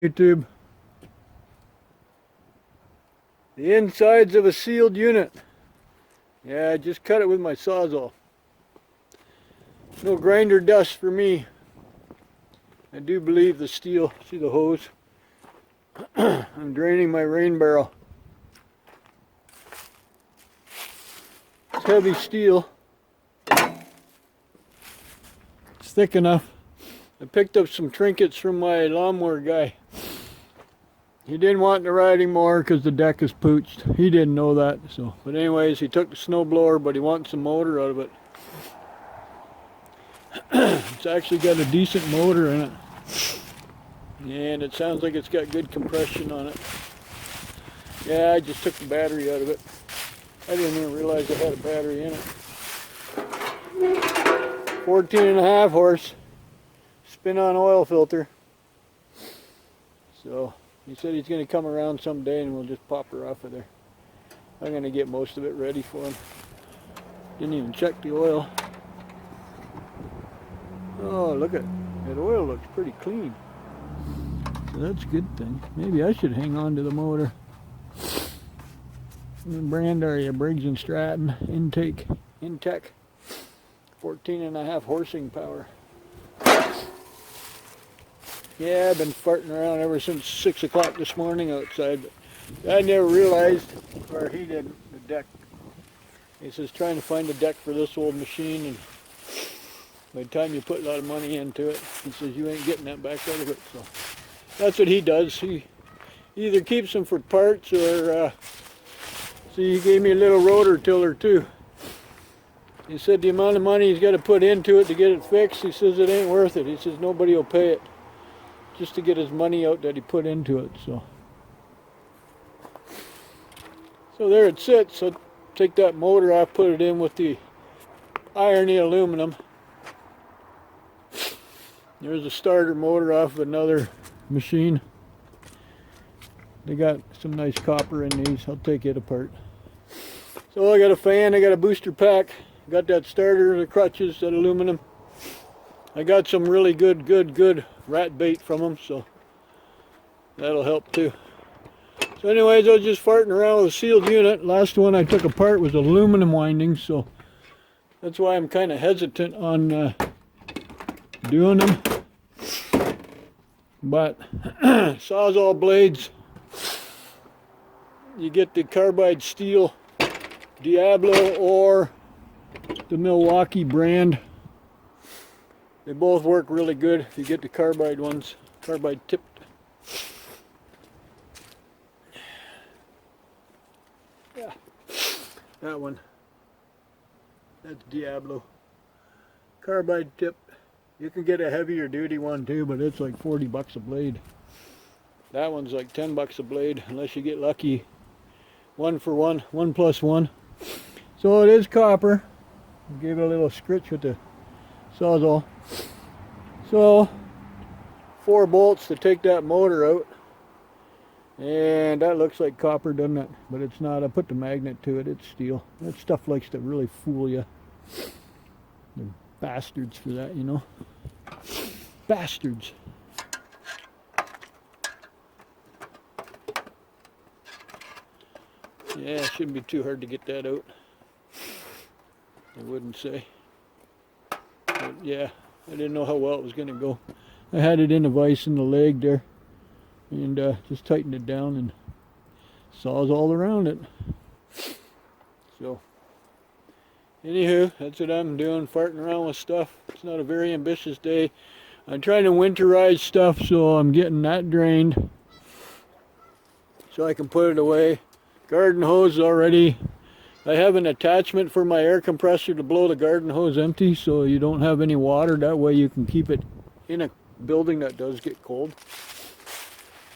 YouTube. The insides of a sealed unit. Yeah, I just cut it with my Sawzall. No grinder dust for me. I do believe the steel. See the hose? I'm draining my rain barrel. It's heavy steel. It's thick enough. I picked up some trinkets from my lawnmower guy. He didn't want to ride anymore because the deck is pooched. He didn't know that. But anyways, he took the snow blower, but he wants some motor out of it. It's actually got a decent motor in it. And it sounds like it's got good compression on it. Yeah, I just took the battery out of it. I didn't even realize it had a battery in it. 14.5 horse. Spin-on oil filter. So he said he's going to come around someday and we'll just pop her off of there. I'm going to get most of it ready for him. Didn't even check the oil. Oh, look at that oil, looks pretty clean. So that's a good thing. Maybe I should hang on to the motor. What brand are you? Briggs & Stratton Intech 14.5 horsing power. Yeah, I've been farting around ever since 6 o'clock this morning outside, but I never realized, or he didn't, the deck. He says trying to find a deck for this old machine, and by the time you put a lot of money into it, he says you ain't getting that back out of it. So that's what he does. He either keeps them for parts or, see, he gave me a little rotor tiller too. He said the amount of money he's got to put into it to get it fixed, he says it ain't worth it. He says nobody will pay it just to get his money out that he put into it. So there it sits. So take that motor off, put it in with the irony aluminum. There's a starter motor off of another machine. They got some nice copper in these. I'll take it apart. So I got a fan, I got a booster pack, got that starter, the crutches, that aluminum. I got some really good rat bait from them, so that'll help too. So anyways, I was just farting around with a sealed unit. Last one I took apart was aluminum windings, so that's why I'm kind of hesitant on doing them. But Sawzall blades, you get the carbide steel Diablo or the Milwaukee brand. They both work really good if you get the carbide ones, carbide tipped. Yeah, that one. That's Diablo. Carbide tipped. You can get a heavier duty one too, but it's like 40 bucks a blade. That one's like 10 bucks a blade, unless you get lucky. 1 for 1, 1 plus 1. So it is copper. Gave it a little scritch with the Sawzall. So 4 bolts to take that motor out. And that looks like copper, doesn't it? But it's not. I put the magnet to it. It's steel. That stuff likes to really fool you. They're bastards for that, you know. Bastards. Yeah, it shouldn't be too hard to get that out. I wouldn't say. But yeah, I didn't know how well it was going to go. I had it in a vise in the leg there. And just tightened it down and saws all around it. So, anywho, that's what I'm doing, farting around with stuff. It's not a very ambitious day. I'm trying to winterize stuff, so I'm getting that drained so I can put it away. Garden hose already. I have an attachment for my air compressor to blow the garden hose empty so you don't have any water. That way you can keep it in a building that does get cold.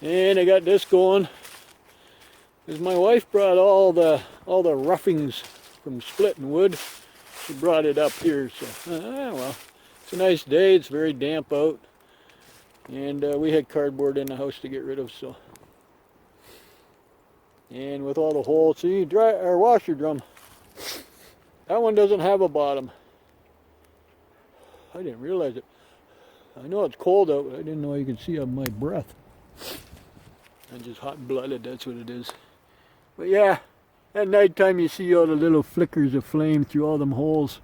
And I got this going because my wife brought all the roughings from splitting wood. She brought it up here, so well, it's a nice day. It's very damp out, and we had cardboard in the house to get rid of. So, and with all the holes, see, our washer drum. That one doesn't have a bottom. I didn't realize it. I know it's cold out, but I didn't know you could see my breath. I'm just hot-blooded, that's what it is. But yeah, at night time you see all the little flickers of flame through all them holes,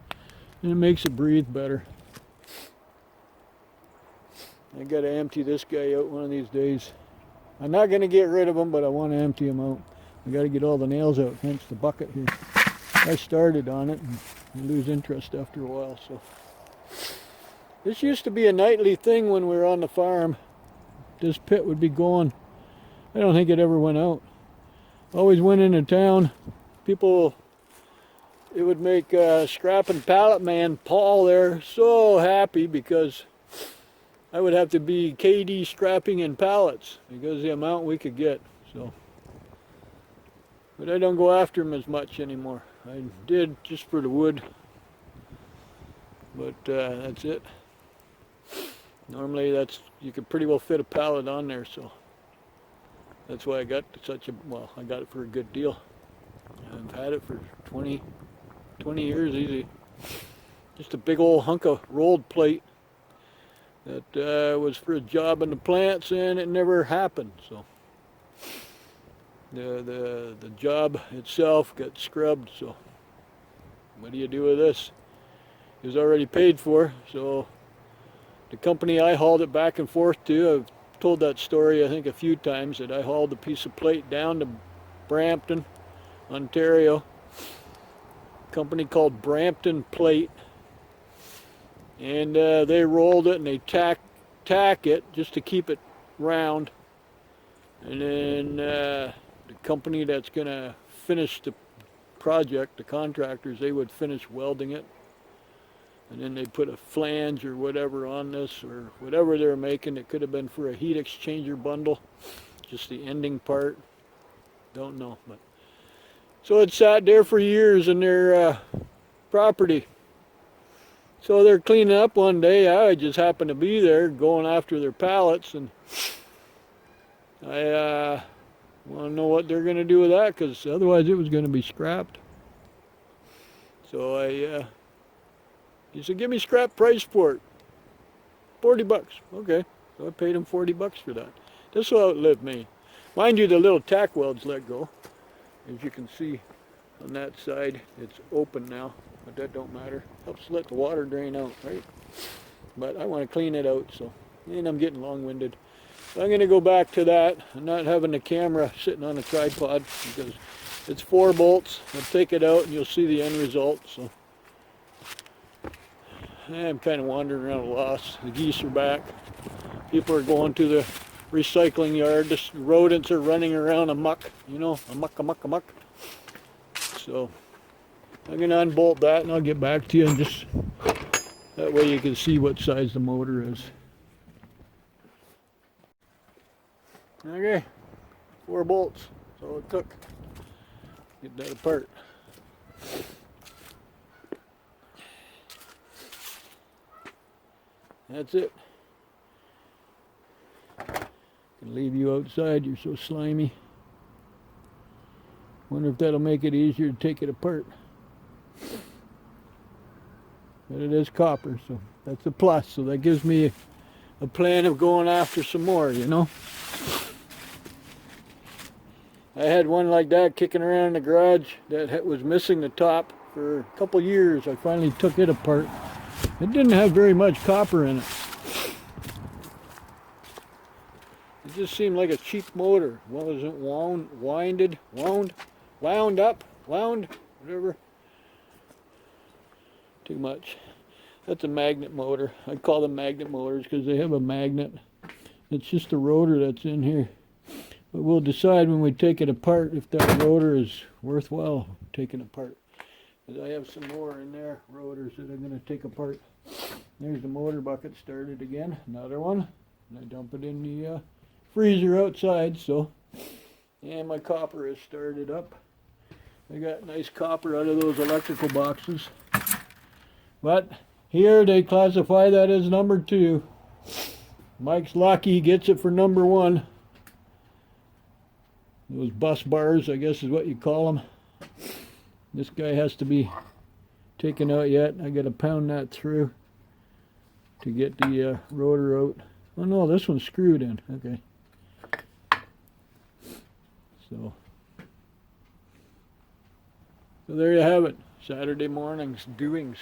and it makes it breathe better. I gotta empty this guy out one of these days. I'm not gonna get rid of him, but I want to empty him out. I gotta get all the nails out, hence the bucket here. I started on it and I lose interest after a while, so. This used to be a nightly thing when we were on the farm. This pit would be going. I don't think it ever went out. Always went into town. People, it would make scrap and pallet man Paul there so happy because I would have to be KD scrapping in pallets because of the amount we could get. So, but I don't go after them as much anymore. I did just for the wood, but that's it. Normally you could pretty well fit a pallet on there, so that's why I got I got it for a good deal. I've had it for 20 years easy. Just a big old hunk of rolled plate that was for a job in the plants, and it never happened. So the job itself got scrubbed. So what do you do with this? It was already paid for. So the company I hauled it back and forth to, I've told that story I think a few times, that I hauled a piece of plate down to Brampton, Ontario. A company called Brampton Plate. And they rolled it and they tack it just to keep it round. And then the company that's going to finish the project, the contractors, they would finish welding it. And then they put a flange or whatever on this, or whatever they were making. It could have been for a heat exchanger bundle, just the ending part. Don't know. But so it sat there for years in their property. So they're cleaning up one day. I just happened to be there going after their pallets, and I want to know what they're going to do with that, because otherwise it was going to be scrapped. So he said, give me scrap price for it. $40. Okay. So I paid him $40 for that. This will outlive me. Mind you, the little tack welds let go. As you can see on that side, it's open now. But that don't matter. Helps let the water drain out, right? But I want to clean it out, so. And I'm getting long-winded. So I'm going to go back to that. I'm not having the camera sitting on a tripod because it's 4 bolts. I'll take it out and you'll see the end result. So I'm kind of wandering around lost. The geese are back. People are going to the recycling yard. The rodents are running around amok, you know, amok. So I'm going to unbolt that and I'll get back to you, and just that way you can see what size the motor is. Okay, 4 bolts. That's all it took. Get that apart. That's it. Can leave you outside, you're so slimy. Wonder if that'll make it easier to take it apart. But it is copper, so that's a plus. So that gives me a plan of going after some more, you know. I had one like that kicking around in the garage that was missing the top for a couple years. I finally took it apart. It didn't have very much copper in it. It just seemed like a cheap motor. Wasn't wound, whatever. Too much. That's a magnet motor. I call them magnet motors because they have a magnet. It's just the rotor that's in here. But we'll decide when we take it apart if that rotor is worthwhile taking apart. Because I have some more in there, rotors that I'm going to take apart. There's the motor bucket started again. Another one. And I dump it in the freezer outside. So, and my copper is started up. I got nice copper out of those electrical boxes. But here they classify that as number 2. Mike's lucky, he gets it for number 1. Those bus bars, I guess is what you call them. This guy has to be taken out yet. I got to pound that through to get the rotor out. Oh no, this one's screwed in. Okay. So there you have it. Saturday morning's doings.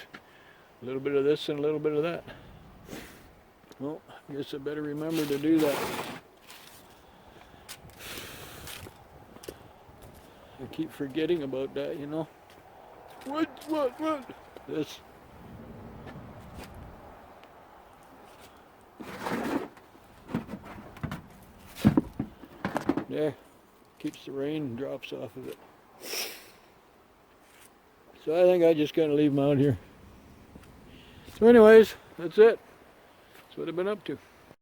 A little bit of this and a little bit of that. Well, I guess I better remember to do that. I keep forgetting about that, you know. What? This. There. Keeps the rain drops off of it. So I think I just gotta leave them out here. So anyways, that's it. That's what I've been up to.